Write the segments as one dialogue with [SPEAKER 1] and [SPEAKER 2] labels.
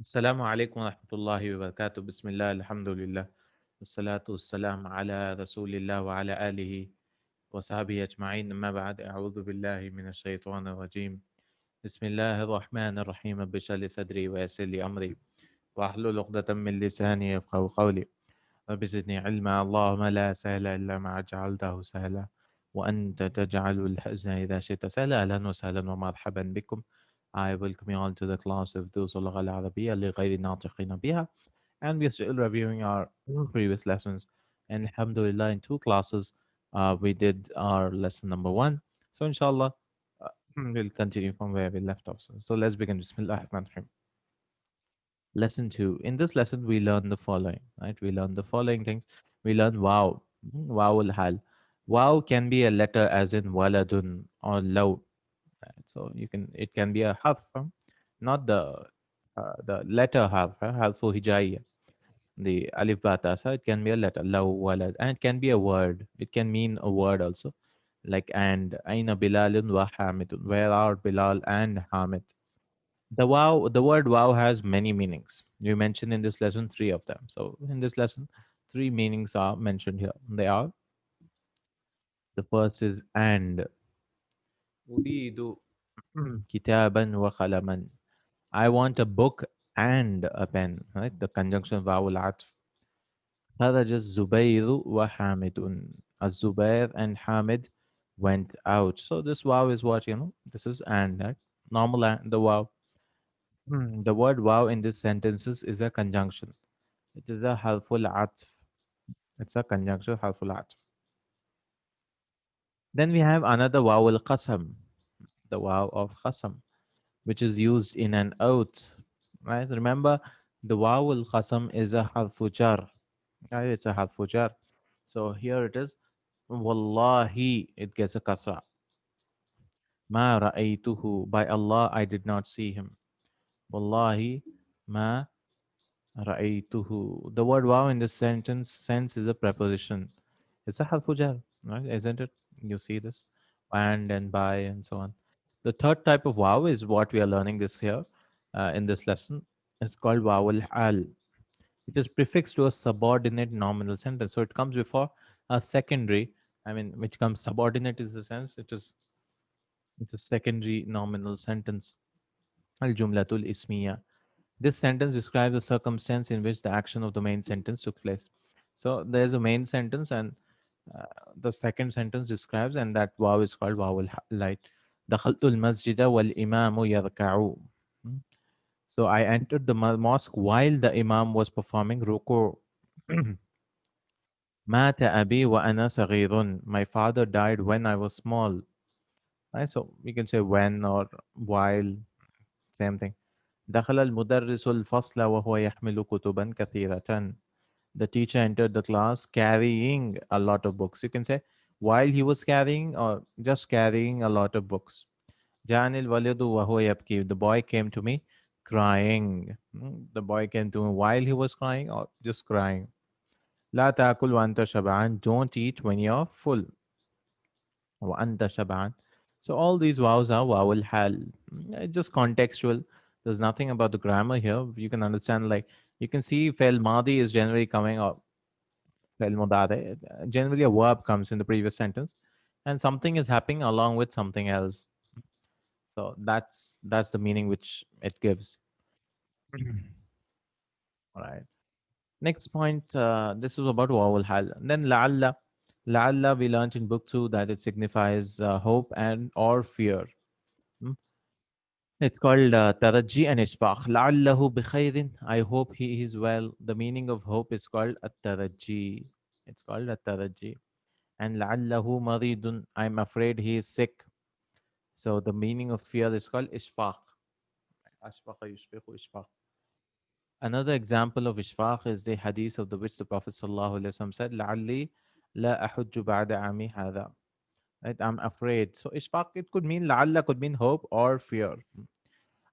[SPEAKER 1] السلام عليكم ورحمة الله وبركاته. بسم الله الحمد لله والصلاة والسلام على رسول الله وعلى آله وصحبه أجمعين. أما بعد، أعوذ بالله من الشيطان الرجيم. بسم الله الرحمن الرحيم. رب اشرح لي صدري ويسر لي أمري واحلل عقدة من لساني يفقهوا قولي. رب زدني علما. اللهم لا سهل إلا ما جعلته سهلا وأنت تجعل الحزن إذا شئت سهلا. أهلا وسهلا ومرحبا بكم. I welcome you all to the class of دروس اللغة العربية لغير ناطقين بها. And we are still reviewing our previous lessons. And alhamdulillah, in two classes, we did our lesson number one. So inshallah, we'll continue from where we left off. So let's begin. Bismillah ar-Rahman ar-Rahim. Lesson two. In this lesson, we learn the following, right? We learn the following things. We learn wow, wow al-hal. Wow can be a letter as in waladun or law. Right? So it can be a harf, not the letter harf, harfu hijaiya, the alif ba ta sa. It can be a letter, law walad, and it can be a word. It can mean a word also, like and aina bilalun wa hamidun. Where are Bilal and Hamid? The word wow has many meanings. You mentioned in this lesson three of them. So in this lesson, three meanings are mentioned here. They are, the first is and. أريد كتابا وقلما. I want a book and a pen. Right? The conjunction vowel atf. خرج الزبير وحامد. الزبير and Hamid went out. So this wow is what, this is and, right? Normal and the wow. The word wow in this sentences is a conjunction. It is a helpful atf. It's a conjunction helpful atf. Then we have another wow al qasam, the wow of qasam, which is used in an oath. Right? Remember, the wow al qasam is a harfu jar. Right? It's a harfu jar. So here it is. Wallahi, it gets a kasra. Ma ra'aytuhu. By Allah, I did not see him. Wallahi, ma ra'aytuhu. The word wow in this sentence sense is a preposition. It's a harfu jar, right? Isn't it? You see this, and by and so on. The third type of wow is what we are learning this here in this lesson. It's called wow al hal. It is prefixed to a subordinate nominal sentence, so it comes before a secondary. I mean, which comes subordinate is the sense. It is secondary nominal sentence. Al jumlatul ismiya. This sentence describes the circumstance in which the action of the main sentence took place. So there's a main sentence, and uh, the second sentence describes, and that wow is called wow al-light. دخلت المسجد والإمام يركع. Hmm? So I entered the mosque while the imam was performing ruku. مات أبي وأنا صغير. My father died when I was small. Right? So we can say when or while, same thing. دخل المدرس الفصل وهو يحمل كتبا كثيرة. The teacher entered the class carrying a lot of books. You can say while he was carrying or just carrying a lot of books. جاءني الولد وهو يبكي. The boy came to me crying. The boy came to me while he was crying or just crying. لا تأكل وأنت شبعان. Don't eat when you're full. وأنت شبعان. So all these vows are wow al hal. It's just contextual. There's nothing about the grammar here. You can understand, like, you can see fail madi is generally coming, or fail mudare. Generally a verb comes in the previous sentence, and something is happening along with something else. So that's the meaning which it gives. All right. Next point. This is about wow al hal. Then la'alla. La'alla we learned in book 2 that it signifies hope and or fear. Hmm? It's called Taraji and Ishfaq. لَعَلَّهُ بِخَيْرٍ. I hope he is well. The meaning of hope is called At-Taraji. It's called At-Taraji. And لَعَلَّهُ مَرِيدٌ. I'm afraid he is sick. So the meaning of fear is called Ishfaq. Ashfaqa yushfiqu ishfaq. Another example of Ishfaq is the hadith of the which the Prophet ﷺ said, لَعَلِّي لَا أَحُجُّ بَعْدَ عَامِي هَذَا. Right? I'm afraid. So Ishfaq, it could mean لَعَلَّ, could mean hope or fear.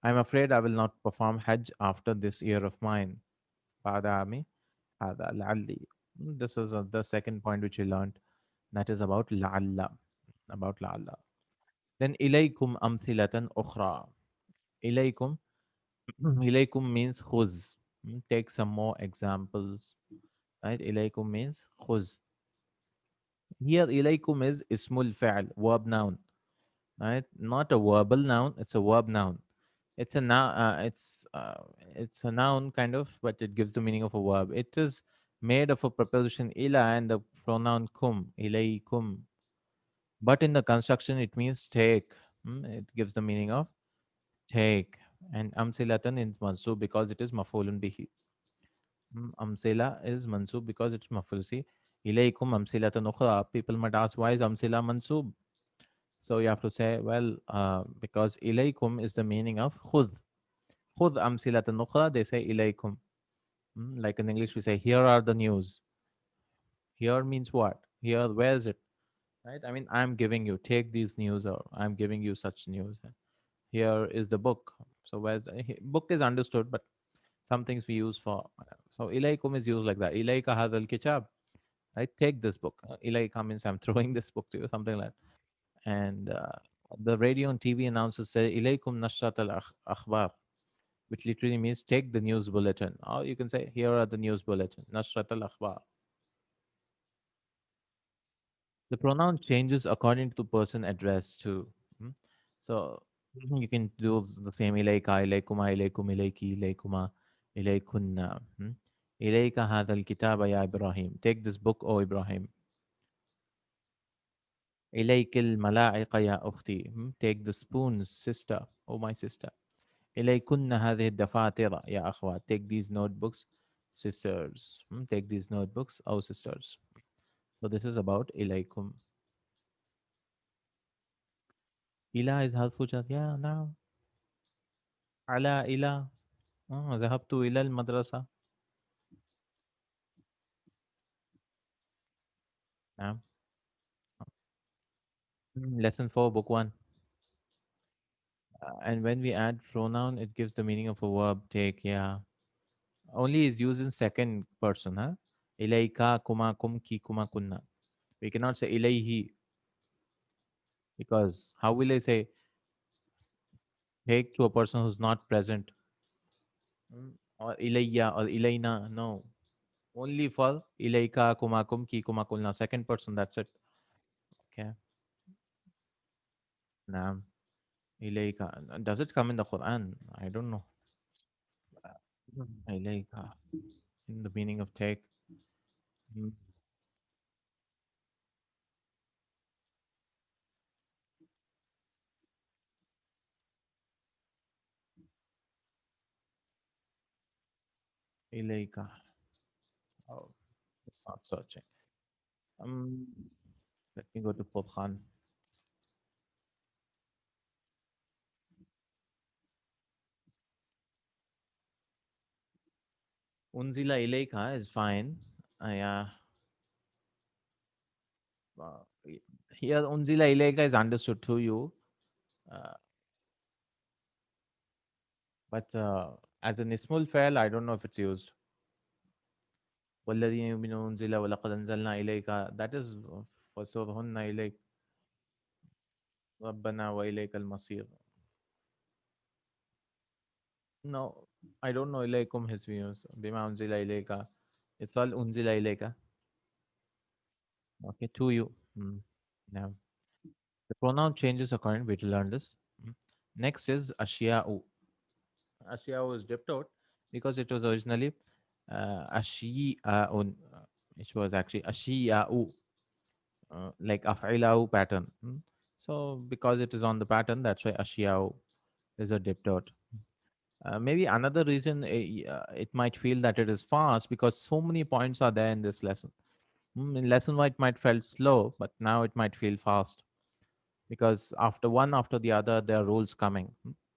[SPEAKER 1] I'm afraid I will not perform Hajj after this year of mine. بعد عامي هذا لعلي. This is the second point which we learned. That is about لعل. About لعل. Then إليكم أمثلة أخرى. إليكم. Ilaykum means khuz. Take some more examples. Right? Ilaykum means khuz. Here, ilaykum is ismul fa'al, verb noun. Right? Not a verbal noun. It's a verb noun. It's a noun. It's a noun kind of, but it gives the meaning of a verb. It is made of a preposition ila and the pronoun kum. Ilaykum. But in the construction, it means take. It gives the meaning of take. And amsilatan is mansub because it is mafulun bihi. Amsila is mansub because it's maful. See, ilaykum amsilatan ukhra. People might ask, why is amsila mansub? So you have to say, well, because ilaykum is the meaning of khud. Khud amsilatan ukhra, they say ilaykum. Like in English, we say, here are the news. Here means what? Here, where is it? Right? I mean, I'm giving you, take these news, or I'm giving you such news. Here is the book. So where's book is understood, but some things we use for. So ilaykum is used like that. Ilayka hadal kitab. Right? Take this book. Ilayka means I'm throwing this book to you, something like that. And the radio and TV announcers say ilaykum nashrat al akhbar, which literally means take the news bulletin. Or you can say here are the news bulletin. Nashrat al akhbar. The pronoun changes according to the person addressed too. mm. So you can do the same ilayka, ilaykuma, ilaykum, ilayki, ilaykuma, ilaykunna. Ilayka hadha al-kitaba ya Ibrahim. Take this book, O Ibrahim. إليك الملاعق يا أختي. Take the spoons, sister, oh my sister. إليكن هذه الدفاتر يا أخوات. Take these notebooks, sisters. Take these notebooks, oh sisters. So this is about إليكم. إلى is حرف جر. Yeah, now. على إلى. ذهبت إلى المدرسة. نعم. Lesson 4, book 1. And when we add pronoun, it gives the meaning of a verb. Take, yeah. Only is used in second person, huh? Ilayka kuma kum ki kuma kunna. We cannot say ilayhi because how will I say take to a person who's not present? Or ilayya or ilayna? No. Only for ilayka kuma kum ki kuma kunna. Second person, that's it. Okay. Naam. Ilayka. Does it come in the Quran? I don't know. Ilayka. In the meaning of take. Mm, Ilayka. Oh, it's not searching. Um, Let me go to Furqan. Unzila ilayka is fine. Yeah. Uh, Here, unzila ilayka is understood to you. Uh, but as an ismul fail, I don't know if it's used. وَالَّذِينَ يُؤْمِنُونَ أُنزِلَ وَلَقَدْ أَنزَلْنَا إِلَيْكَ. That is فَسُرْهُنَّ إِلَيْكَ رَبَّنَا وَإِلَيْكَ الْمَصِيرُ. No, I don't know ilaykum his views. Bima unzila ilayka. It's all unzila ilayka. Okay, to you. Now, the pronoun changes according, we to learn this. Next is ashiya'u. Ashiya'u is dipped out because it was originally ashiya'un, which was actually ashiya'u, like af'ila'u pattern. So because it is on the pattern, that's why ashiya'u is a dipped out. Maybe another reason it might feel that it is fast because so many points are there in this lesson. In lesson 1, it might felt slow, but now it might feel fast because after one after the other, there are rules coming.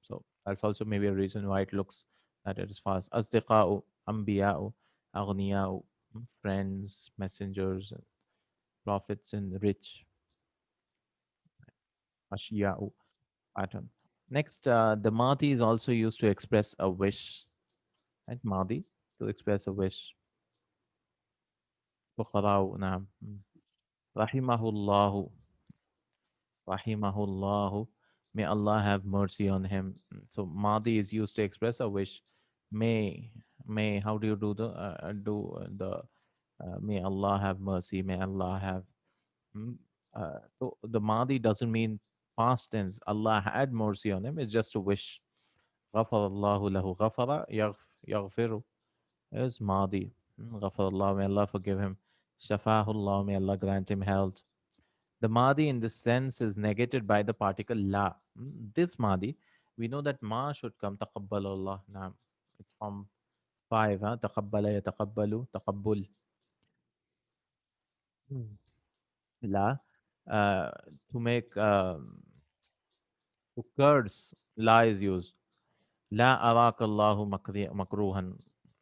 [SPEAKER 1] So that's also maybe a reason why it looks that it is fast. Asdiqa'u, Ambiya'u, Aghniya'u, friends, messengers, prophets, and rich. Ashiya'u pattern. Next, the Madi is also used to express a wish. Right? Madi, to express a wish. Bukhara'u, naam. Rahimahullahu. Rahimahullahu may Allah have mercy on him. So Madi is used to express a wish. May, how do you do the may Allah have mercy, may Allah have. mm, so the Madi doesn't mean past tense. Allah had mercy on him. It's just a wish. غفر الله له غفر يغفر is Madi. غفر الله, may Allah forgive him. شفاه الله, may Allah grant him health. The Madi in this sense is negated by the particle la. This Madi, we know that ma should come. تقبل الله. Naam. It's from five. Huh? تقبل يتقبل تقبل. Mm. La. Uh, to make to curse, la is used. La arakallahu makruhan.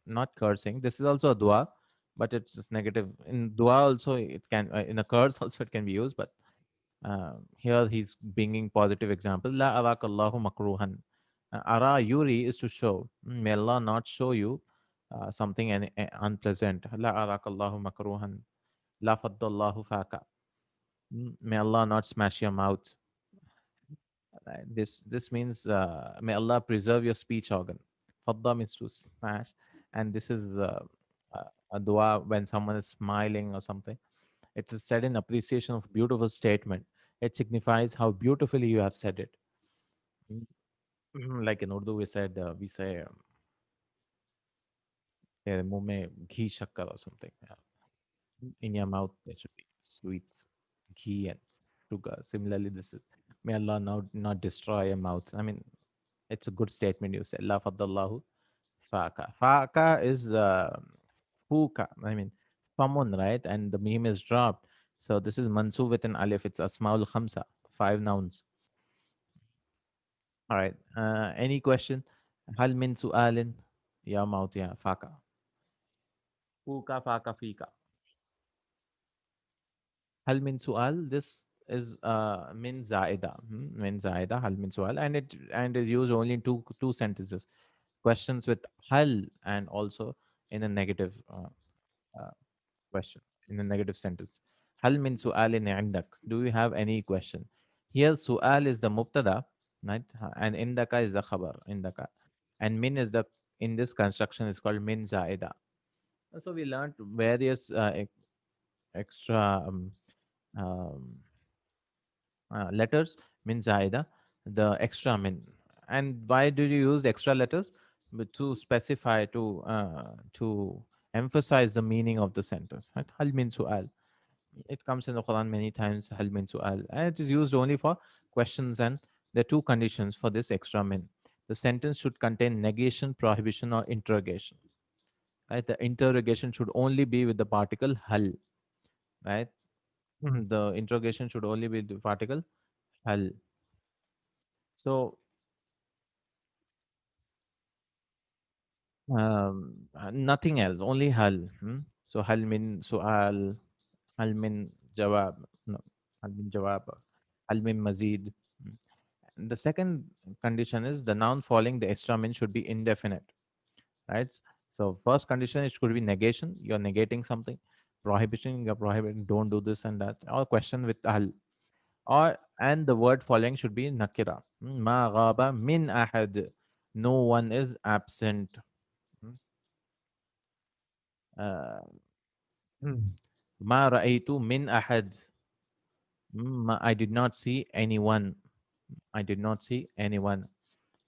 [SPEAKER 1] Not cursing. This is also a dua, but it's just negative. In dua also it can, in a curse also it can be used, but here he's bringing positive example. La arakallahu makruhan. Ara yuri is to show. May Allah not show you something unpleasant. La arakallahu makruhan. La faddallahu faka. May Allah not smash your mouth. Right? This means may Allah preserve your speech organ. Fadda means to smash, and this is a dua when someone is smiling or something. It is said in appreciation of beautiful statement. It signifies how beautifully you have said it. Mm. Like in Urdu, we say "तेरे मुंह में घी शक्कर" or something. Yeah. In your mouth there should be sweets, ghee and sugar. Similarly, this is may Allah not destroy your mouth. I mean, it's a good statement you say. La faddallahu faka. Faka is fuka. I mean, someone, right? And the meme is dropped. So this is mansub with an alif. It's asmaul khamsa, five nouns. All right. Any question? Hal min su'alin? Ya maut ya faka. Fuka faka fika. Hal min su'al? This is min zaida. Min zaida. Hal min su'al, and is used only in two sentences. Questions with hal, and also in a negative uh, question, in a negative sentence. Hal min su'alin indak? Do you have any question? Here su'al is the mubtada, right? And indaka is the khabar, indaka. And min is the, in this construction is called min zaida. So we learned various extra um, letters, min zaida, the extra min. And why do you use extra letters? But to specify, to emphasize the meaning of the sentence. Right? Hal min su'al. It comes in the Quran many times, hal min su'al. And it is used only for questions, and there are two conditions for this extra min. The sentence should contain negation, prohibition, or interrogation. Right? The interrogation should only be with the particle hal. Right? The interrogation should only be the particle hal. So nothing else, only hal. So hal min su'al, hal min jawab, no, hal min jawab, hal min mazid. Hmm. The second condition is the noun following the extra min should be indefinite, right? So first condition, it could be negation, you're negating something. Prohibition, you're prohibiting, don't do this and that. Or question with hal. Or, and the word following should be nakira. Ma ghaba min ahad. No one is absent. Hmm. Uh, Ma ra'aytu min ahad. I did not see anyone. I did not see anyone.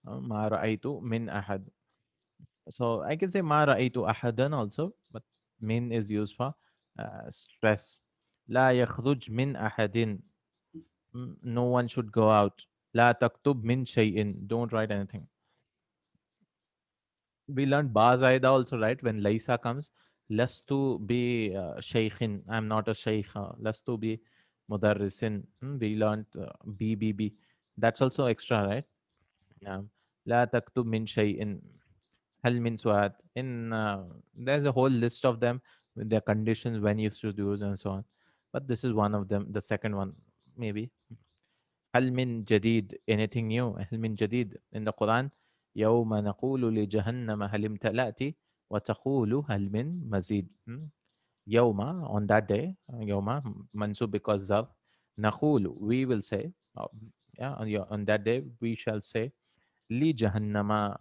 [SPEAKER 1] Ma ra'aytu min ahad. So I can say ma ra'aytu ahadan also, but min is used for stress. La yakhruj min ahadin. No one should go out. La taktub min shay'in. Don't write anything. We learned ba zaida also, right? When Laisa comes, lastu bi shaykhin. I'm not a shaykha. Lastu bi mudarrisin. We learned B. That's also extra, right? Yeah. La taktub min shay'in. Hal min su'ad. In there's a whole list of them with their conditions when you should use and so on. But this is one of them. The second one, maybe. هل من جديد, anything new? هل من جديد in the Quran, يوم نقول لجهنم هل امتلأت وتقول هل من مزيد. يوم, on that day, يوم منصوب because of نقول, we will say, Yeah, on that day we shall say li jahannama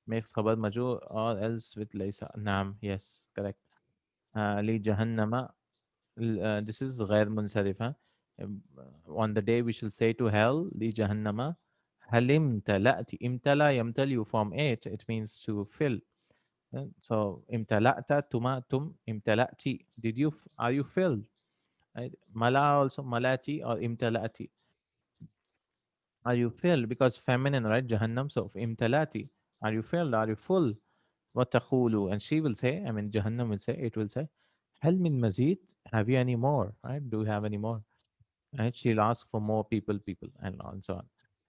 [SPEAKER 1] makes khabar majur or else with laysa. Naam, yes, correct. Li jahannama. This is ghair munsarif. Huh? On the day we shall say to hell, li jahannama, halim talati. Imtala yamtal, you form it. It means to fill. So imtala'ta tumatum imtala'ti. Are you filled? Right? Mala also malati or imtala'ti. Are you filled? Because feminine, right? Jahannam. So imtala'ti. Are you filled? Are you full? What taqulu? And she will say, I mean Jahannam will say, it will say, hal min mazid? Have you any more? Right? Do you have any more? Right? She'll ask for more people, and so on.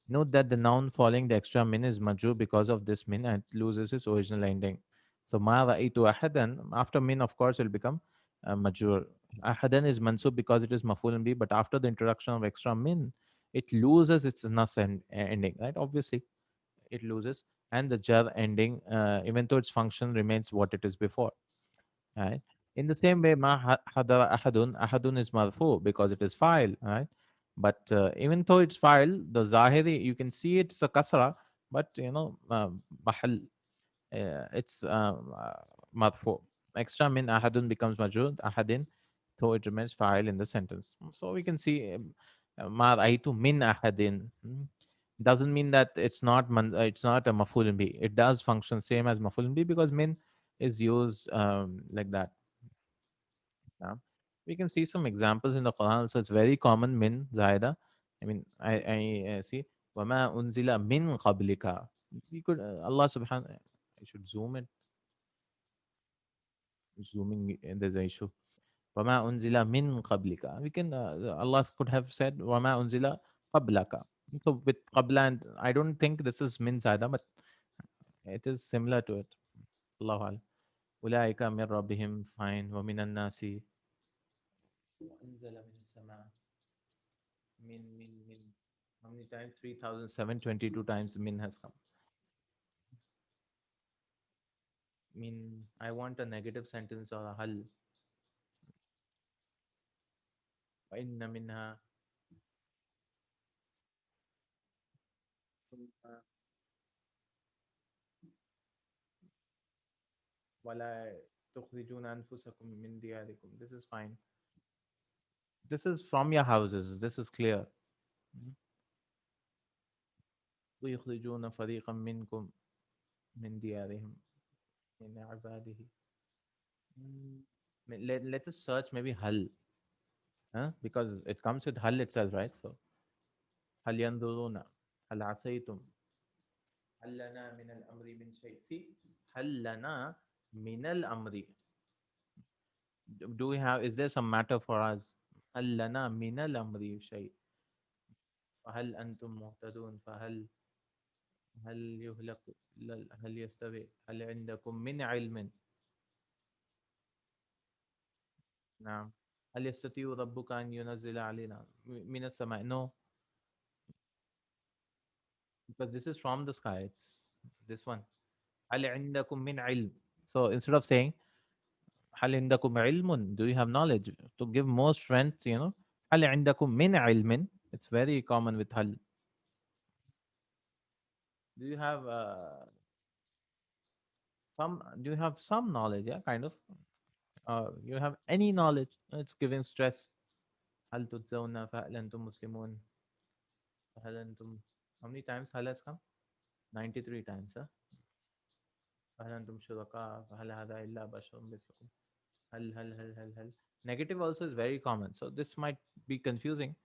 [SPEAKER 1] Note that the noun following the extra min is majur because of this min and it loses its original ending. So ma ra'itu ahadan, after min, of course, will become majur. Ahadan is mansub because it is maful bi, but after the introduction of extra min, it loses its nas ending, right? Obviously, it loses, and the jar ending, even though its function remains what it is before. Right? In the same way, ma hadara ahadun, ahadun is marfu because it is file, right? But even though it's file, the zahiri, you can see it's a kasra, but mahal, it's marfu. Extra min ahadun becomes majrur, ahadin, though it remains file in the sentence. So we can see ma ra'aytu min ahadin. Doesn't mean that it's not a maf'ulun bi. It does function same as maf'ulun bi because min is used like that. Yeah. We can see some examples in the Quran. So it's very common min zaida. I mean, I see wama unzila min qablika. We could Allah subhanahu. I should zoom it. Zooming, there's an issue. Wama unzila min qablika. We can Allah could have said wama unzila qablaka. So with qabla, and I don't think this is min zaida, but it is similar to it. Allahu alam. Ulaika min rabbihim fine wa minan nasi. وأنزل من السماء min. How many times? 3,722 times min has come. Min, I want a negative sentence or a hal. وإن منها ثم ولا تخرجون أنفسكم من دياركم. This is fine. This is from your houses. This is clear. Mhm. ويخرجون فريقا منكم من ديارهم من عباده. Mm. Let us search maybe hal, huh? Because it comes with hal itself, right? So هل ينظرون هل عسيتم هل لنا من الأمر من شيء. See, هل لنا من الأمر. Do we have, is there some matter for us? هل لنا من الأمر شيء. فهل أنتم مهتدون هل يهلك هل يستوي هل عندكم من علم. نعم. هل يستطيع ربك أن ينزل علينا من السماء. No, because this is from the sky. It's this one. هل عندكم من علم. So instead of saying هل عندكم علم, do you have knowledge, to give more strength, هل عندكم من علم. It's very common with هل. Do you have some knowledge? Yeah, kind of. You have any knowledge? It's giving stress. هل تجزون فهل أنتم مسلمون فهل أنتم. How many times هل has come? 93 times. Huh? فهل أنتم شركاء فهل هذا إلا بشر مثلكم. هل. Negative also is very common. So this might be confusing.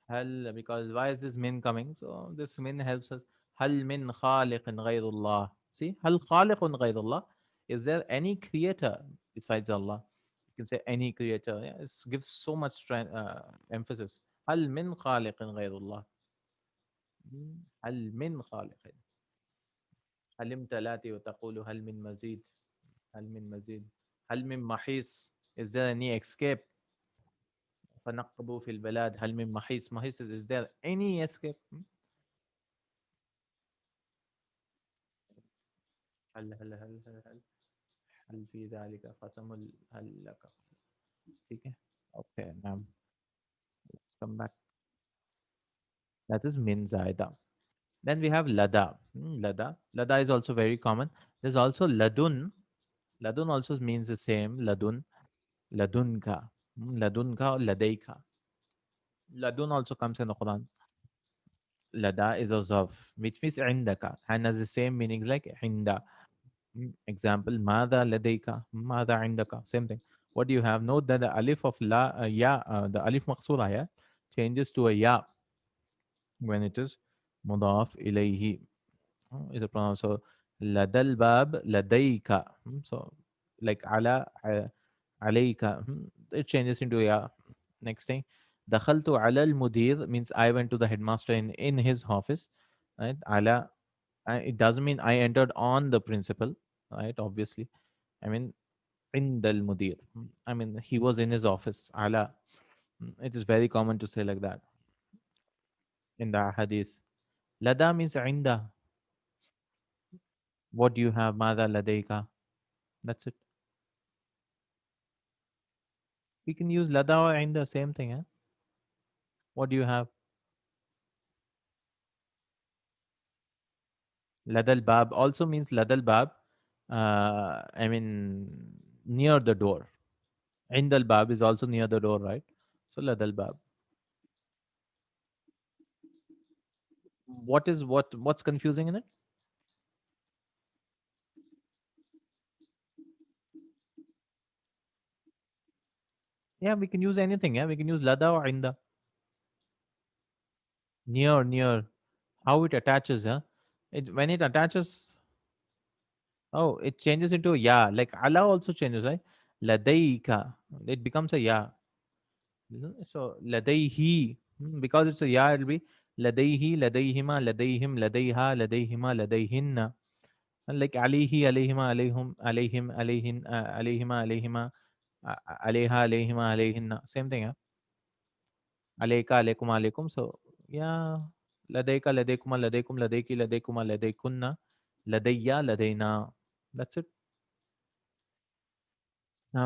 [SPEAKER 1] Hal, because why is this min coming? So this min helps us. Hal min khaliqin ghayrullah. See, hal khaliqun ghayrullah. Is there any creator besides Allah? You can say any creator. Yeah, it gives so much strength, emphasis. Hal min khaliqin ghayrullah. Hal min khaliqin. Halim talati wa taqulu hal min mazid. Hal min mazid. Hal min mahis. Is there any escape? فنقبوا في البلاد هل من محيص. Mahis is there any escape? هل هل في ذلك ختم هل لك. ठीक है. Okay, now let's come back. That is min zaida. Then we have lada. Lada. Lada is also very common. There's also ladun. Ladun also means the same. Ladun. Ladunka. Ladunka or ladaika. Ladun also comes in the Quran. Lada is a zarf, which means indaka, and has the same meanings like hinda. Example, mada ladaika, mada indaka, same thing. What do you have? Note that the alif of la, ya, the alif maqsura, ya, changes to a ya when it is mudaf ilayhi. Is it pronounced so? Ladal bab ladaika. So like ala alayka, it changes into ya. Next thing, dakhaltu ala al mudir means I went to the headmaster in his office. Right? Ala, it doesn't mean I entered on the principal. Right? Obviously, I mean in the mudir. I mean he was in his office. Ala. It is very common to say like that in the hadith. Lada means inda. What do you have? Mada ladayka. That's it. We can use lada or inda, same thing. Eh? What do you have? Ladal bab also means ladal bab. I mean near the door. Indal bab is also near the door, right? So ladal bab. What's confusing in it? Yeah, we can use anything. Yeah, we can use lada or inda. Near. How it attaches? Huh? When it attaches, oh, it changes into a ya. Like Allah also changes, right? Ladaika. It becomes a ya. So ladayhi, because it's a ya, it'll be ladayhi, ladayhima, ladayhim, ladayha, ladayhima, ladayhinna. And like alayhi, alayhima, alayhum, alayhim, alayhin, alayhima, alayhima, alayha, alayhima, alayhinna. Same thing, huh? Alayka, alaykum, alaykum. So yeah, ladayka, ladaykuma, ladaykum, ladayki, ladaykuma, ladaykunna, ladayya, ladayna. That's it.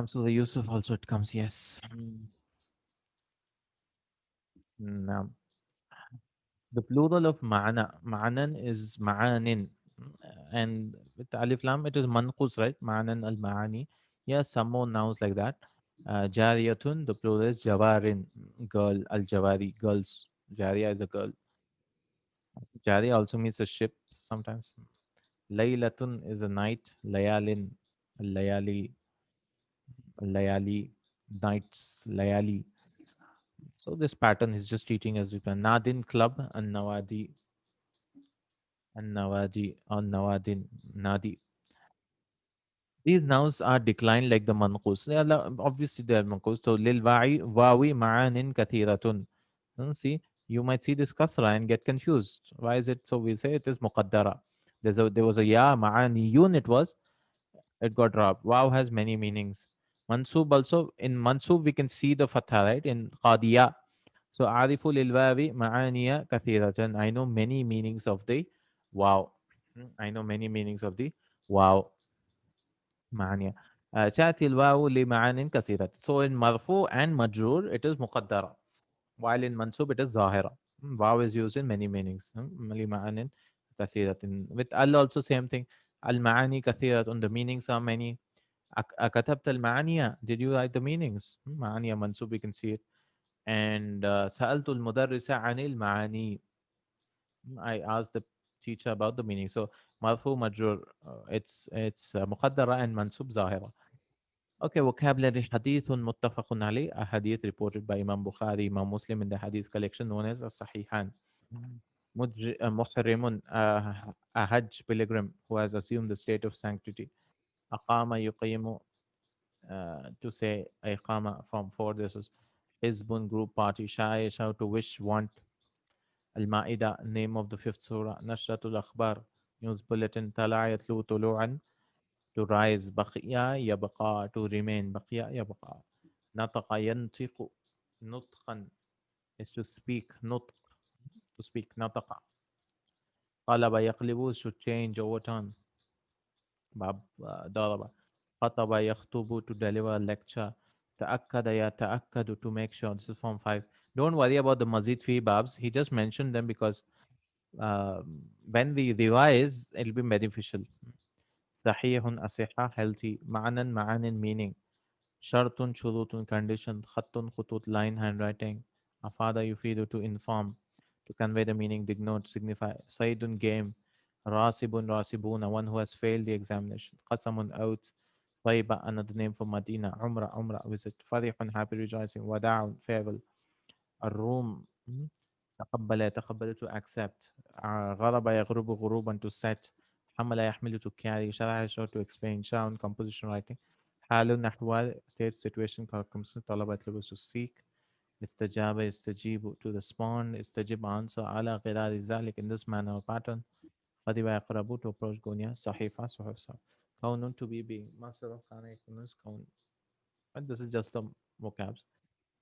[SPEAKER 1] So the Yusuf also it comes, yes. Now, the plural of ma'ana, ma'anan is ma'anin. And with alif lam, it is manqus, right? Ma'anan al ma'ani. Yes, some more nouns like that. Jariyatun, the plural is jawarin, girl, al jawari, girls. Jariya is a girl. Jariya also means a ship sometimes. Laylatun is a night. Layalin, layali, layali, nights, layali. So this pattern is just teaching us Nadin club and Nawadi or Nawadin Nadi. These nouns are declined like the manqus. Obviously they are manqus. So lil wawi ma'anin kathiratun. See, you might see this kasra and get confused. Why is it? So we say it is muqaddara. There was a ya ma'aniyun. It got dropped. Wow has many meanings. Mansub also, in mansub we can see the fatha, right? In qadiya. So arifu lil wawi ma'aniya kathiratan. I know many meanings of the wow. I know many meanings of the wow. Ma'aniya. تأتي الواو لمعان كثيرة. So in marfu and majrur it is muqaddara. While in mansub it is zahira. Wow is used in many meanings. لمعان كثيرة. With al also same thing. Al-ma'ani kathiratun. The meanings are many. أكتبت المعاني. Did you write the meanings? معاني mansub, we can see it. And سألت المدرس عن المعاني. I asked the teacher about the meaning. So marfu majrur, it's muqaddara and mansub zahira. Okay, vocabulary hadith muttafaqun alayh, a hadith reported by Imam Bukhari, Imam Muslim in the hadith collection known as Sahihan. Muhrimun, a Hajj pilgrim who has assumed the state of sanctity. Aqama yuqimu, to say iqama from four. This is Hizbun, group, party. Sha'a, to wish, want. Al-Ma'idah, name of the fifth surah. Nashratul Akhbar, news bulletin. Tala yatlu tulu'an, to rise. Baqiya yabqa, to remain. Baqiya yabqa. Nataqa yantiqu, nutqan is to speak. Nutq, to speak. Nataqa. Qalaba yaqlibu is to change, overturn. Bab daraba. Khataba yakhtubu, to deliver a lecture. Ta'akkada yata'akkadu, to make sure. This is form 5. Don't worry about the mazid fi babs. He just mentioned them because when we revise, it'll be beneficial. Sahihun asiha, healthy. Ma'anan, ma'anin, meaning. Shartun, shurutun, condition. Khattun, khutut, line, handwriting. Afada, yufidu, to inform, to convey the meaning, denote, signify. Saidun, game. Rasibun, rasibuna, one who has failed the examination. Qasamun, oath. Taiba, another name for Madina. Umrah, umrah, visit. Farihun, happy, rejoicing. Wada'un, farewell. الروم تقبل يتقبل to accept غضب يغضب غروبا to set حمل يحمل to carry شرح show to explain شاء composition writing حال نحوال state situation circumstance طلب يطلب to seek استجاب يستجيب to respond استجب answer على غرار ذلك in this manner or pattern قرب يقرب to approach غنية صحيفة صحف كون to be being مصدر كان يكون كون but this is just the vocabs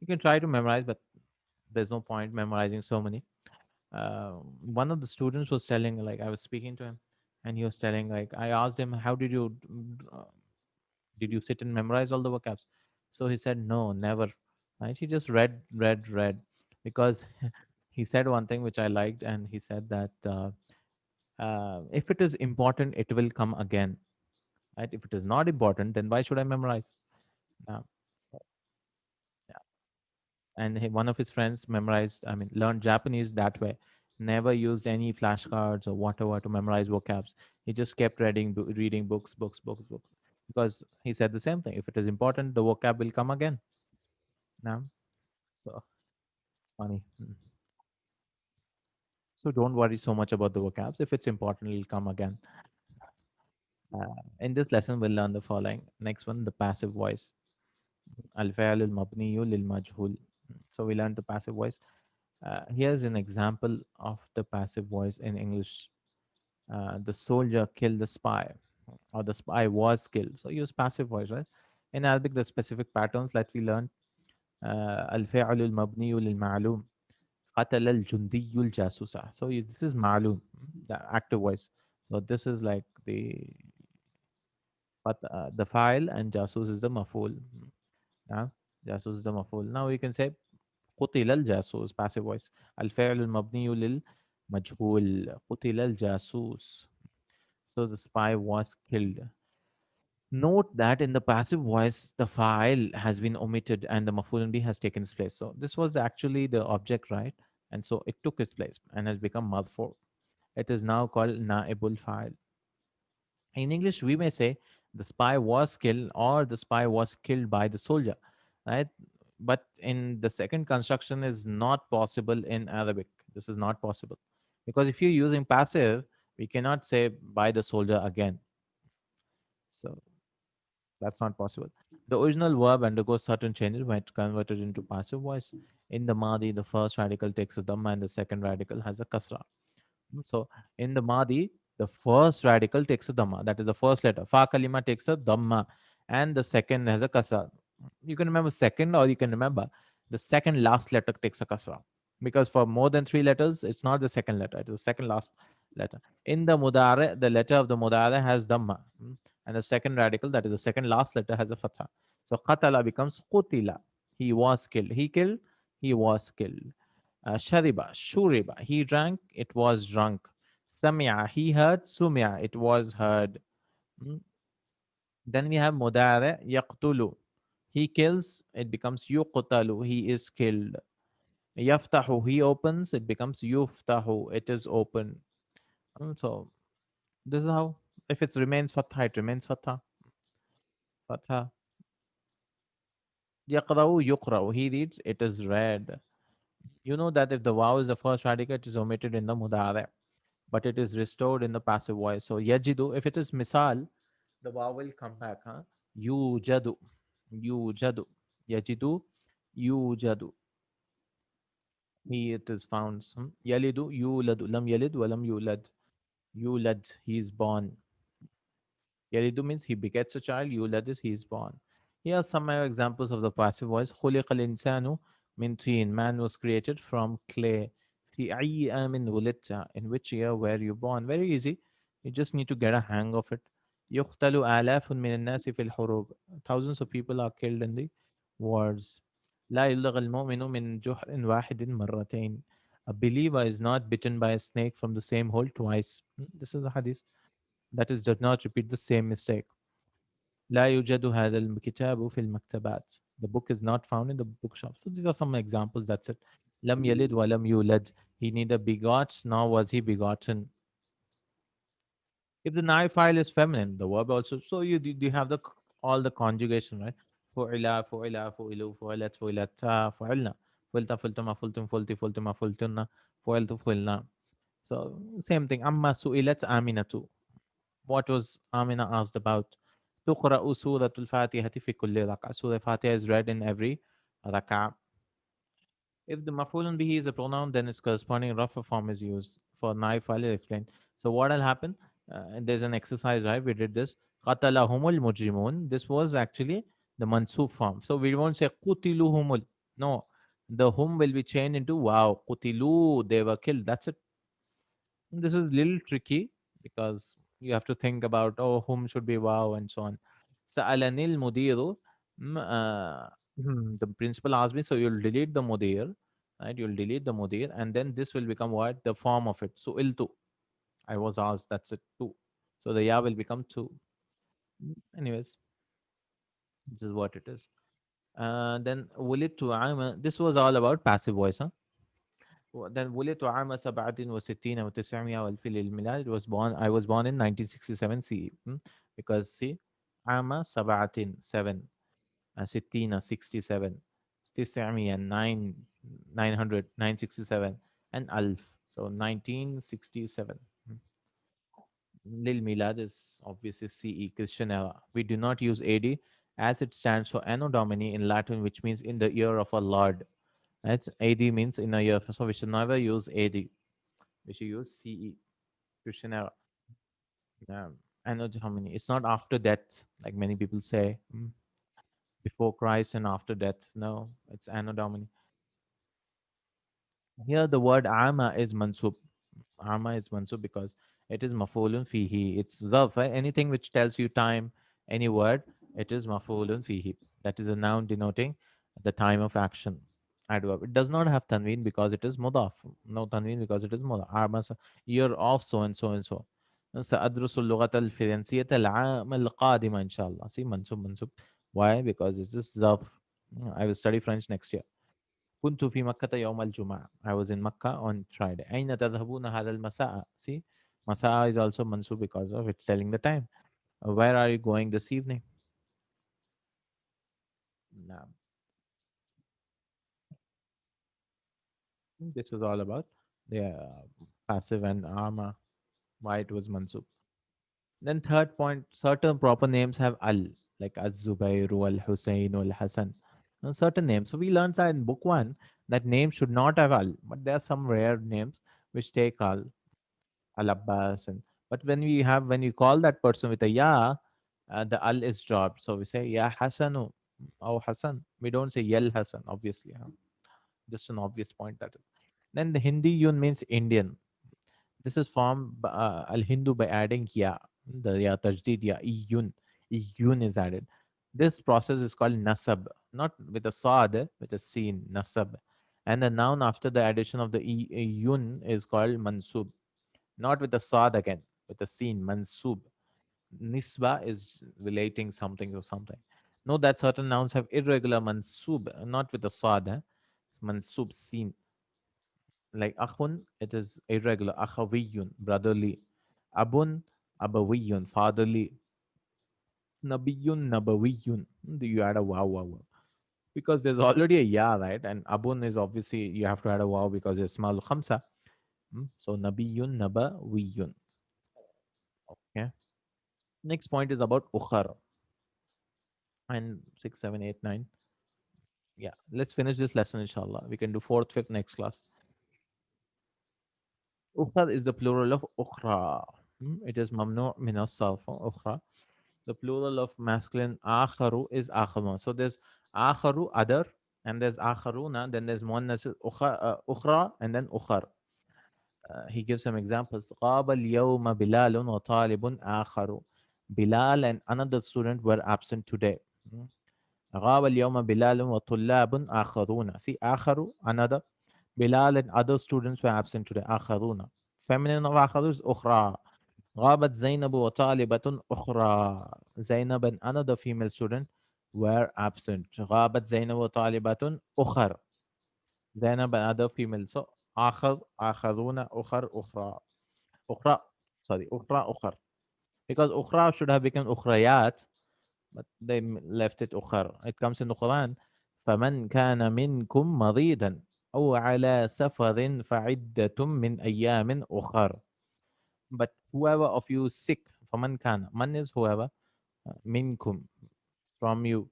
[SPEAKER 1] you can try to memorize but there's no point memorizing so many. One of the students was telling, like, I was speaking to him, and he was telling, like, I asked him, how did you sit and memorize all the vocabs? So he said, no, never. Right? He just read, because he said one thing which I liked, and he said that if it is important, it will come again. Right? If it is not important, then why should I memorize? Yeah. So, yeah. And one of his friends memorized, I mean, learned Japanese that way. Never used any flashcards or whatever to memorize vocabs. He just kept reading books, because he said the same thing. If it is important, the vocab will come again. Now, so it's funny. So don't worry so much about the vocabs. If it's important, it'll come again. In this lesson, we'll learn the following. Next one, the passive voice. Al-fi'l al-mabniyu lil-majhul. So we learned the passive voice. Here's an example of the passive voice in English. The soldier killed the spy, or the spy was killed. So use passive voice, right? In Arabic, the specific patterns that we learned. الفعل المبني للمعلوم قتل الجندي الجاسوس. So this is معلوم, the active voice. So this is like the file, and jasus is the maful. Yeah? Jasus is the maful. Now you can say قتل الجاسوس, passive voice. الفعل المبني للمجهول قتل الجاسوس. So the spy was killed. Note that in the passive voice, the file has been omitted and the maf'ul bih has taken its place. So this was actually the object, right? And so it took its place and has become marfu. It is now called na'ibul file. In English, we may say the spy was killed or the spy was killed by the soldier, right? But in the second construction is not possible in Arabic. This is not possible because if you're using passive, we cannot say by the soldier again. So that's not possible. The original verb undergoes certain changes when it's converted into passive voice. In the Madi, the first radical takes a dhamma and the second radical has a kasra. So in the Madi, the first radical takes a dhamma. That is the first letter. Fa kalima takes a dhamma and the second has a kasra. You can remember second or you can remember the second last letter takes a kasra. Because for more than three letters, it's not the second letter. It is the second last letter. In the Mudare, the letter of the Mudare has dhamma. And the second radical, that is the second last letter, has a fatha. So qatala becomes qutila. He was killed. He killed, he was killed. Shariba, shuriba. He drank, it was drunk. Samia, he heard. Sumia, it was heard. Mm. Then we have mudare, yaqtulu. He kills, it becomes yuqtalu. He is killed. Yaftahu, he opens, it becomes yuftahu. It is open. So this is how, if it remains fatha, it remains fatha. Fatha. Yaqra'u, yuqra'u. He reads, it is read. You know that if the wow is the first radical, it is omitted in the mudare, but it is restored in the passive voice. So yajidu, if it is misal, the wow will come back. Huh? Yujadu, yujadu, yajidu, yujadu. He it is found. Yalidu, yuladu, lam yalid, walam yulad. Yulad, he is born. Yalidu means he begets a child. Yulad is he is born. Here are some examples of the passive voice. خُلِقَ الْإِنسَانُ مِنْ طِينٍ. Man was created from clay. في أي آمٍ ولدت. In which year were you born? Very easy. You just need to get a hang of it. يُقْتَلُ آلاف من الناس في الحروب. Thousands of people are killed in the wars. لا يلدغ المؤمن من جحر واحد مرتين. A believer is not bitten by a snake from the same hole twice. This is a hadith. That is, does not repeat the same mistake. لا يوجد هذا الكتاب في المكتبات. The book is not found in the bookshop. So these are some examples. That's it. لم يلد ولم يولد. He neither begot nor was he begotten. If the nigh file is feminine, the verb also. So you have the all the conjugation, right? فعلا فعلا فعلوا فعلت فعلتا فعلنا فعلت فعلتما فعلتم فعلتي فعلتما فعلتن فعلت فعلنا. So same thing. أما سئلت آمنة. What was Amina asked about? تقرأ سورة الفاتحة في كل ركعة. Surah Fatiha is read in every rak'ah. If the maf'ulun bihi is a pronoun, then its corresponding rougher form is used. For naif, I'll explain. So what will happen? There's an exercise, right? We did this. قَتَلَهُمُ الْمُجْرِمُونَ. This was actually the mansoob form. So we won't say قُتِلُهُمُ. No. The hum will be changed into wow. قُتِلُوا. They were killed. That's it. This is a little tricky because you have to think about, oh, whom should be wow and so on. سألني المدير. The principal asked me, so you'll delete the mudir, right? You'll delete the mudir, and then this will become what? The form of it. So iltu. I was asked, that's it, two. So the ya will become two. Anyways, this is what it is. Then ولدت عام. This was all about passive voice, huh? Then ولدت عام 67 و900 والف للميلاد. It was born. I was born in 1967 CE. Because see, عام 7 ستين 67 900 900 967 and ألف. So 1967. Lil Milad is obviously CE, Christian era. We do not use AD as it stands for Anno Domini in Latin, which means in the year of our Lord. That's AD means in a year. So we should never use AD. We should use CE, Christian era. Anno Domini. It's not after death, like many people say. Before Christ and after death. No, it's Anno Domini. Here the word ama is mansub. Ama is mansub because it is mafulun fihi. It's zarf, right? Anything which tells you time, any word, it is mafulun fihi. That is a noun denoting the time of action. Adverb. It does not have tanween because it is mudaf. No tanween because it is mudaf. Ama year of so and so and so. سأدرس اللغة الفرنسية العام القادم إن شاء الله. See, mansub, mansub. Why? Because it is zarf. I will study French next year. كنت في مكة يوم الجمعة. I was in Makkah on Friday. أين تذهبون هذا المساء? See, مساء is also mansub because of it's telling the time. Where are you going this evening? Now, this was all about the passive and armor, why it was mansub. Then third point, certain proper names have al, like Az-Zubairu, Al-Hussein, Al-Hassan. Certain names. So we learned that in book one that names should not have al, but there are some rare names which take al. Al Abbas. And but when you call that person with a ya, the al is dropped. So we say ya Hasanu or Hassan. We don't say yel Hassan, obviously. Just an obvious point that is. Then the Hindi yun means Indian. This is formed al Hindu by adding ya. The ya tajdid ya iyun. Iyun is added. This process is called nasab, not with a sad, with a sin, nasab. And the noun after the addition of the yun is called mansub, not with the sad again, with the sin, mansub. Nisba is relating something to something. Note that certain nouns have irregular mansub, not with the sad, mansub sin. Like akhun, it is irregular, akhawiyun, brotherly. Abun, abawiyun, fatherly. Nabiyun, nabawiyun. You add a wow, wow, wow. Because there's already a ya, right? And abun is obviously, you have to add a wow because it's small khamsa. So nabiyun, nabawiyun. Okay. Next point is about ukhar. And 6, 7, 8, 9. Yeah, let's finish this lesson, inshallah. We can do fourth, fifth next class. Ukhar is the plural of ukhra. It is mamnu min as-sarf, ukhra. The plural of masculine akharu is akharun. So there's akharu, other, and there's akharuna, then there's one that's ukhra, and then ukhar. He gives some examples. غاب اليوم بلال وطالب آخر. Bilal and another student were absent today. غاب اليوم بلال وطلاب آخرون. See, آخر, another. Bilal and other students were absent today. آخرون. Feminine of آخر is أخرى. غابت زينب وطالبة أخرى. Zainab and another female student were absent. غابت زينب وطالبة أخر. Zainab and other female. So آخر, آخرون, أخر, أخرى. أخرى, sorry, أخرى, أخر. Because أخرى should have become أخريات, but they left it أخر. It comes in the Quran. فمن كان منكم مريضا أو على سفر فعدة من أيام أخر. But whoever of you is sick, فمن كان, man is whoever, minkum, from you,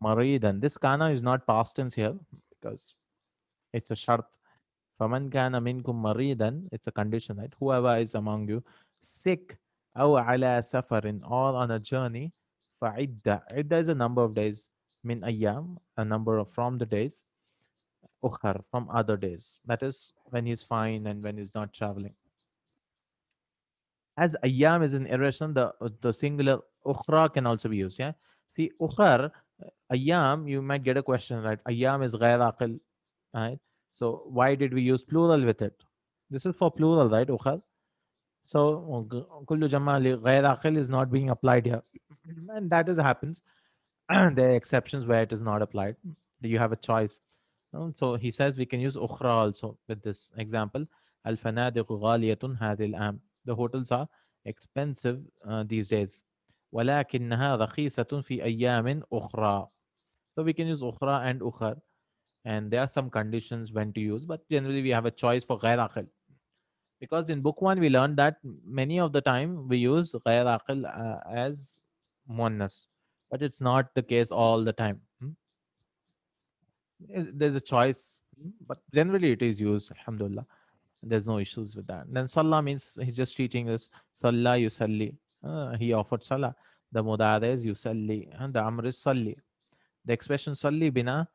[SPEAKER 1] maridan. This kana is not past tense here because it's a shart. فمن كان منكم maridan, it's a condition, right? Whoever is among you sick, أو على سفر, or on a journey, فعدة. عدة is a number of days. Min ayyam, a number of from the days. Ukhar, from other days. That is when he's fine and when he's not traveling. As ayyam is an irrational, the singular ukhra can also be used. Yeah. See, ukhar, ayyam, you might get a question, right? Ayyam is ghair aqil, right? So why did we use plural with it? This is for plural, right? Ukhar. So kullu jama li ghair aqil is not being applied here, and that is happens. There are exceptions where it is not applied. You have a choice. So he says we can use ukhra also with this example. Al fanadiq ghaliyatun hadil am. The hotels are expensive these days. ولكنها رخيصة في أيام أخرى. So we can use ukhra and ukhar, and there are some conditions when to use, but generally we have a choice for ghair aqil. Because in book one we learned that many of the time we use ghair aqil as muannas, but it's not the case all the time. There's a choice, but generally it is used. Alhamdulillah, there's no issues with that. Then salah means he's just teaching us salah yusalli. He offered salah. The mudara is yusalli, and the amr is salli. The expression salli bina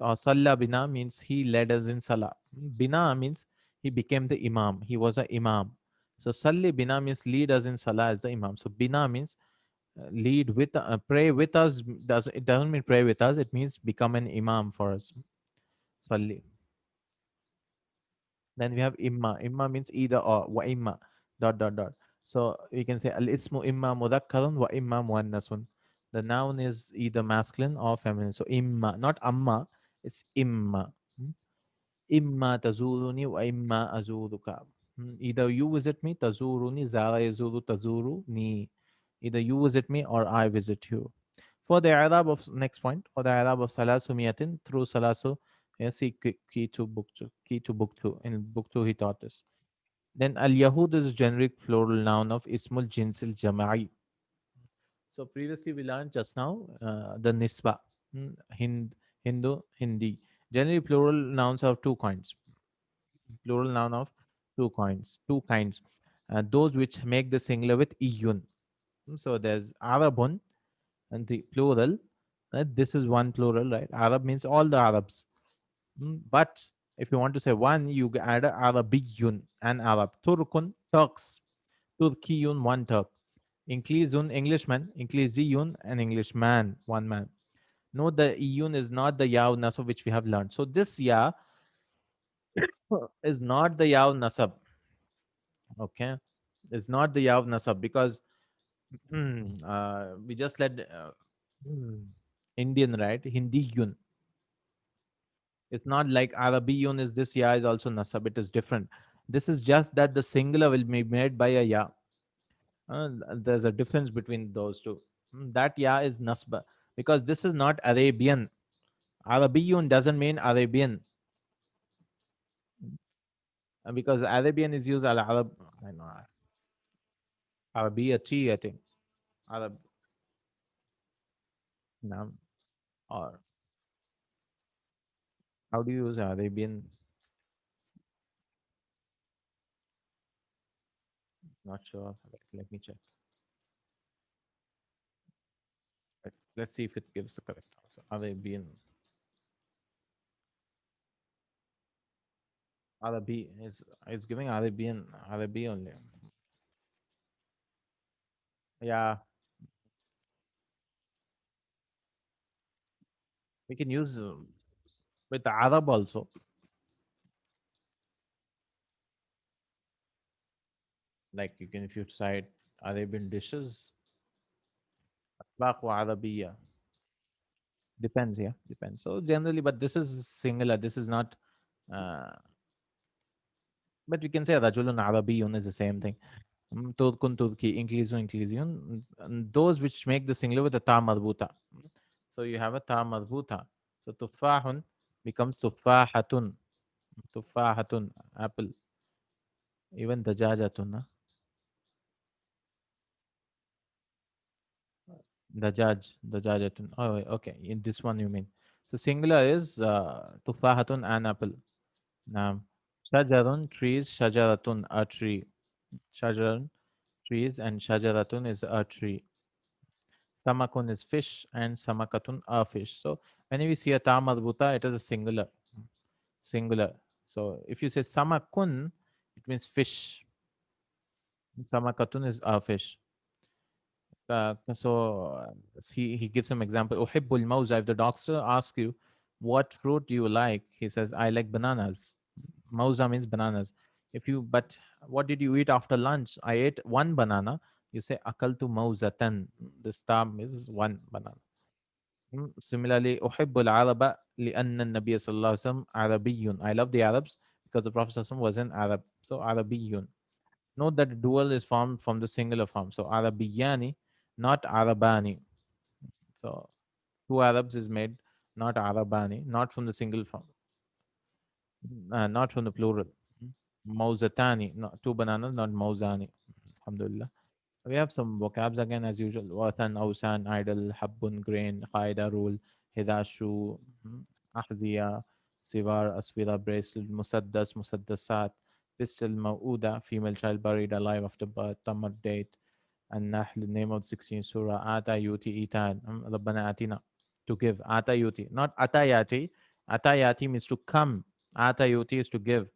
[SPEAKER 1] or salla bina means he led us in salah. Bina means he became the imam. He was an imam. So salli bina means lead us in salah as the imam. So bina means lead with, pray with us. It doesn't mean pray with us. It means become an imam for us. Salli. Then we have imma. Imma means either or. Wa imma. Dot dot dot. So we can say al ismu imma mudakkarun wa imma muannasun. The noun is either masculine or feminine. So imma, not amma. It's imma. Hmm? Imma tazuruni wa imma azuruka. Either you visit me, tazuruni, zara yazuru, tazuruni. Either you visit me or I visit you. For the Arab of next point, for the Arab of Salasu Miyatin through Salasu, yes, see key to book two. In book two, he taught us. Then Al Yahud is a generic plural noun of Ismul Jinsil Jama'i. So previously we learned just now the Nisba, Hindu, Hindi. Generally, plural nouns have two kinds. Plural noun of two kinds. Those which make the singular with iyun. So there's Arabun and the plural. This is one plural, right? Arab means all the Arabs. But if you want to say one, you add a Arabiyun, an Arab. Turkun, Turks. Turkiyun, one Turk. Inclizun, Englishman. Incliziyun, an Englishman, one man. No, the iyun is not the yaw nasab which we have learned. So this ya is not the yaw nasab. Okay, it's not the yaw nasab because we just let hmm, Indian, right? Hindiyun. It's not like Arabiyun is this ya is also nasab. It is different. This is just that the singular will be made by a ya. There's a difference between those two. That ya is nasba because this is not Arabian. Arabiyun doesn't mean Arabian. Because Arabian is used al Arab. I know Arabiyati, I think. Arab, no, or how do you use Arabian? Not sure. Let me check. Let's see if it gives the correct answer. Arabian. Arabi is giving Arabi only. Yeah, We can use with Arab also. Like you can, if you cite Arabian dishes, أطباق عربية. Depends, yeah, depends. So generally, but this is singular. This is not. Uh, but we can say رجل عربي is the same thing. Turkun Turki, Inglizun Inglizun. And those which make the singular with the ta marbuta. So you have a ta marbuta. So tufahun becomes tufahatun. Tufahatun, apple. Even dajajatun. Dajajatun. Oh, okay. In this one you mean. So singular is tufahatun, an apple. Now, shajarun, trees, shajaratun, a tree. Shajarun, trees, and shajaratun is a tree. Samakun is fish, and samakatun, a fish. So whenever you see a ta marbuta, it is a singular. Singular. So if you say samakun, it means fish. Samakatun is a fish. He gives some example. Uhibbul mauza. If the doctor asks you, what fruit do you like? He says, I like bananas. Mauza means bananas. If you, but what did you eat after lunch? I ate one banana. You say, akaltu mauzatan. This term is one banana. Similarly, أحب العرب لأن النبي صلى الله عليه وسلم عربي. I love the Arabs because the Prophet ﷺ was an Arab. So عربي. Note that the dual is formed from the singular form. So عربيان, not عرباني. So two Arabs is made, not عرباني, not from the single form, not from the plural. Mauzatani, not two bananas, not mauzani. Alhamdulillah. We have some vocabs again as usual. Wathan, Ausan, idol, habbun, grain, qaida, rule, hidashu, ahdiya, sivar, aswira, bracelet, musaddas, musaddasat, pistol, mauda, female child buried alive after birth, tamar, date, and nahl, name of 16 surah, ata, yuti, itan, rabbana atina, to give, ata, yuti, not atayati. Atayati means to come, ata, yuti is to give.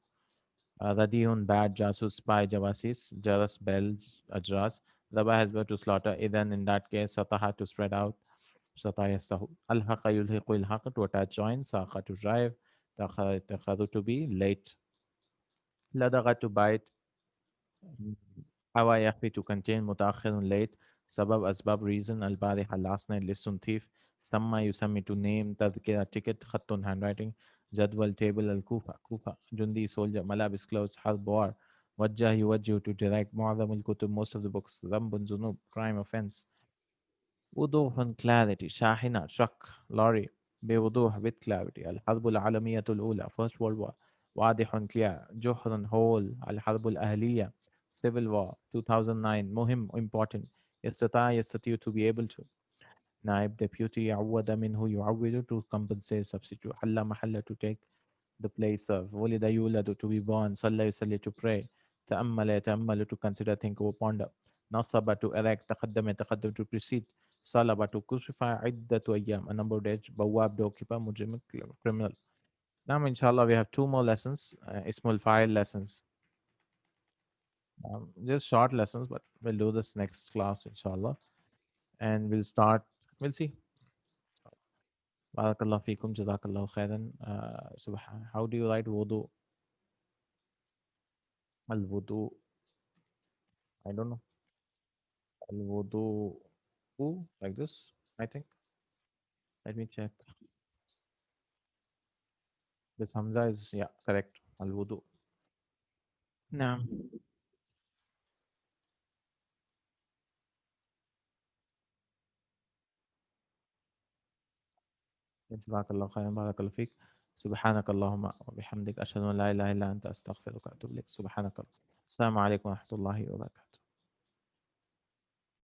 [SPEAKER 1] Radihun, bad, jasus, spy, jawasis, jaras, bells, ajras. Rabah has been to slaughter. Idan, in that case, sataha to spread out. Satayastahu. Al-haqa yulhiqu il-haqa to attach join. Saqa to drive. Takhadu to be late. Ladaga to bite. Hawa yakhfi to contain. Mutakhirun late. Sabab, asbab, reason. Al-bariha last night. Listen thief. Samma yusami to name. Tadhkira ticket. Khattun handwriting. Jadwal table. Al-kufa kufa. Jundi soldier. Malabis clothes. Harb war. Wajjah yuwajjihu to direct. Mu'adham al-kutub most of the books. Zambun zunub crime offense. وضوح clarity شاحنة truck lorry بوضوح with clarity الحرب العالمية الأولى First World War واضح clear جحر hole الحرب الأهلية Civil War 2009 مهم important يستطيع to be able to نائب deputy يعوض منه يعوض to compensate substitute حل محل to take the place of ولد يولد to be born صلى يصلي to pray تأمل يتأمل to consider think or ponder نصب to erect تقدم يتقدم to proceed صلب to crucify عدة أيام a number of days بواب to occupy مجرم criminal. Now inshallah we have two more lessons اسم الفاعل lessons, just short lessons, but we'll do this next class inshallah, and we'll start, we'll see. بارك الله فيكم جزاك الله خيرا. سبحان, how do you write wudu? الوضوء, I don't know. Al-wudu, like this, I think. Let me check. This Hamza is, yeah, correct. Al-wudu. No. جزاك الله خيرا بارك الله فيك. سبحانك اللهم وبحمدك أشهد أن لا إله إلا أنت أستغفرك وأتوب إليك. سبحانك الله. السلام عليكم ورحمة الله وبركاته.